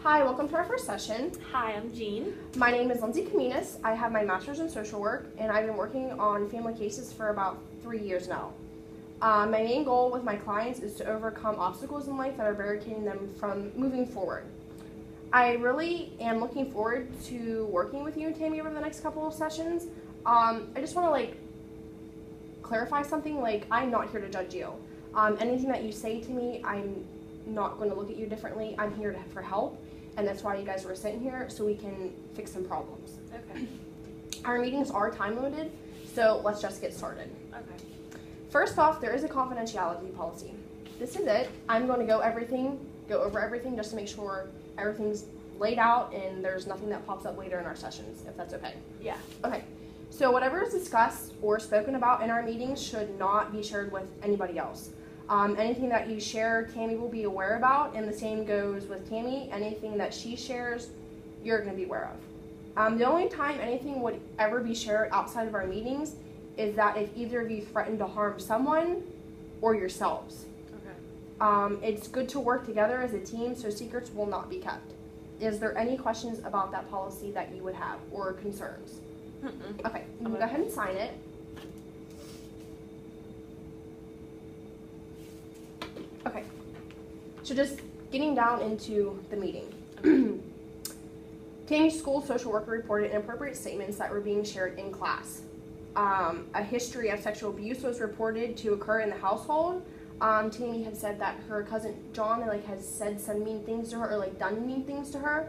Hi, welcome to our first session. Hi, I'm Jean. My name is Lyndsay Jessica. I have my master's in social work, and I've been working on family cases for about 3 years now. My main goal with my clients is to overcome obstacles in life that are barricading them from moving forward. I really am looking forward to working with you and Tammy over the next couple of sessions. I just want to clarify something. I'm not here to judge you. Anything that you say to me, I'm not going to look at you differently. I'm here for help. And that's why you guys were sitting here, so we can fix some problems. Okay. Our meetings are time limited, so let's just get started. Okay. First off, there is a confidentiality policy. This is it. I'm going to go over everything just to make sure everything's laid out and there's nothing that pops up later in our sessions, if that's okay. Yeah. Okay. So whatever is discussed or spoken about in our meetings should not be shared with anybody else. Anything that you share, Tammy will be aware about, and the same goes with Tammy. Anything that she shares, you're going to be aware of. The only time anything would ever be shared outside of our meetings is that if either of you threaten to harm someone or yourselves. Okay. It's good to work together as a team, so secrets will not be kept. Is there any questions about that policy that you would have or concerns? Mm-mm. Okay, you can go ahead and sign it. Okay, so just getting down into the meeting. Tammy's school social worker reported inappropriate statements that were being shared in class. A history of sexual abuse was reported to occur in the household. Tammy had said that her cousin John has said some mean things to her or done mean things to her,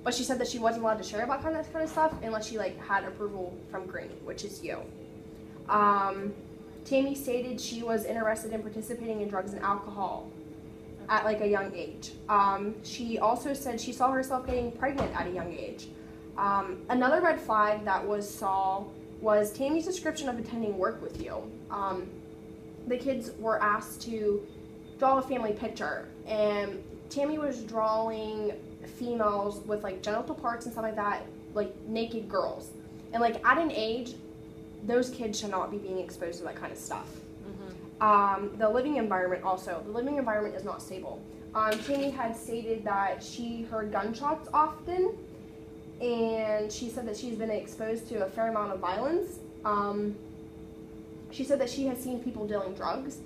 but she said that she wasn't allowed to share about that kind of stuff unless she had approval from Green, which is you. Tammy stated she was interested in participating in drugs and alcohol at a young age. She also said she saw herself getting pregnant at a young age. Another red flag that was Tammy's description of attending work with you. The kids were asked to draw a family picture, and Tammy was drawing females with genital parts and stuff like that, naked girls. And at an age, those kids should not be being exposed to that kind of stuff. Mm-hmm. The living environment is not stable. Tammy had stated that she heard gunshots often, and she said that she's been exposed to a fair amount of violence. She said that she has seen people dealing drugs,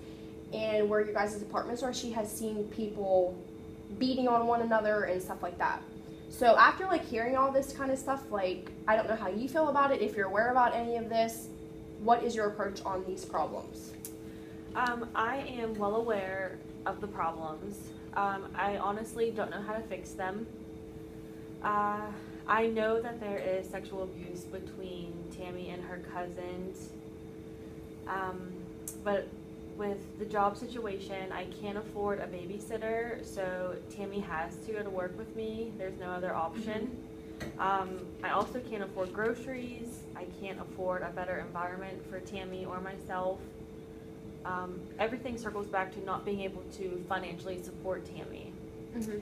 and where your guys' apartments are, she has seen people beating on one another and stuff like that. So after hearing all this kind of stuff, I don't know how you feel about it, if you're aware about any of this. What is your approach on these problems? I am well aware of the problems. I honestly don't know how to fix them. I know that there is sexual abuse between Tammy and her cousins, but with the job situation, I can't afford a babysitter, so Tammy has to go to work with me. There's no other option. I also can't afford groceries. I can't afford a better environment for Tammy or myself. Everything circles back to not being able to financially support Tammy. Mm-hmm.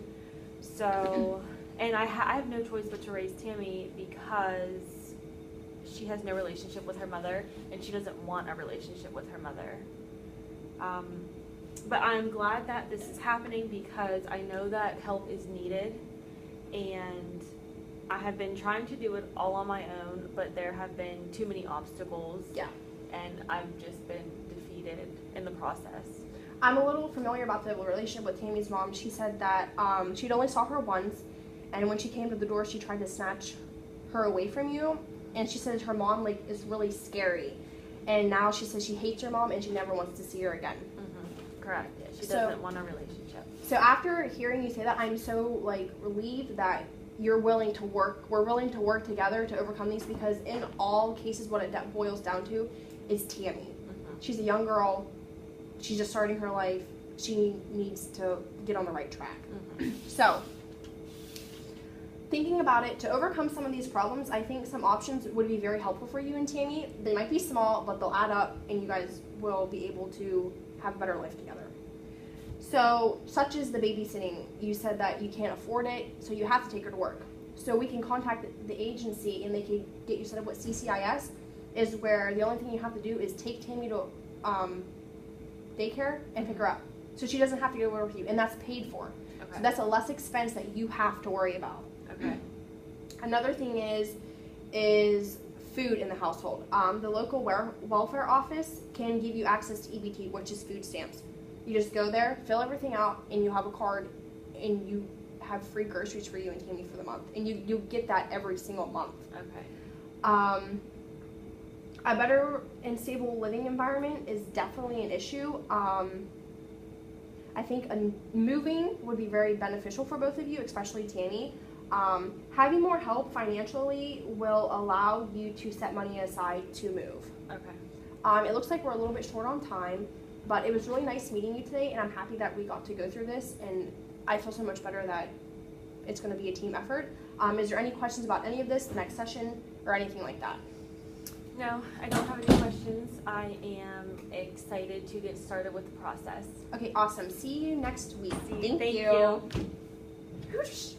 So, and I have no choice but to raise Tammy because she has no relationship with her mother, and she doesn't want a relationship with her mother. But I'm glad that this is happening because I know that help is needed, and I have been trying to do it all on my own, but there have been too many obstacles. Yeah. And I've just been defeated in the process. I'm a little familiar about the relationship with Tammy's mom. She said that she'd only saw her once, and when she came to the door, she tried to snatch her away from you, and she said her mom is really scary. And now she says she hates her mom and she never wants to see her again. Mm-hmm. Correct. Yeah, she doesn't want a relationship. So after hearing you say that, I'm so relieved that we're willing to work together to overcome these, because in all cases what it boils down to is Tammy. Mm-hmm. She's a young girl. She's just starting her life. She needs to get on the right track. Mm-hmm. So thinking about it, to overcome some of these problems, I think some options would be very helpful for you and Tammy. They might be small, but they'll add up, and you guys will be able to have a better life together. So, such as the babysitting, you said that you can't afford it, so you have to take her to work. So we can contact the agency, and they can get you set up with CCIS, is where the only thing you have to do is take Tammy to daycare and pick her up. So she doesn't have to go over with you, and that's paid for. Okay. So that's a less expense that you have to worry about. Okay. Another thing is food in the household. The local welfare office can give you access to EBT, which is food stamps. You just go there, fill everything out, and you have a card, and you have free groceries for you and Tammy for the month. And you get that every single month. Okay. A better and stable living environment is definitely an issue. I think moving would be very beneficial for both of you, especially Tammy. Having more help financially will allow you to set money aside to move. Okay. It looks like we're a little bit short on time, but it was really nice meeting you today, and I'm happy that we got to go through this, and I feel so much better that it's going to be a team effort. Is there any questions about any of this, the next session, or anything like that? No, I don't have any questions. I am excited to get started with the process. Okay, awesome. See you next week. Thank you. you.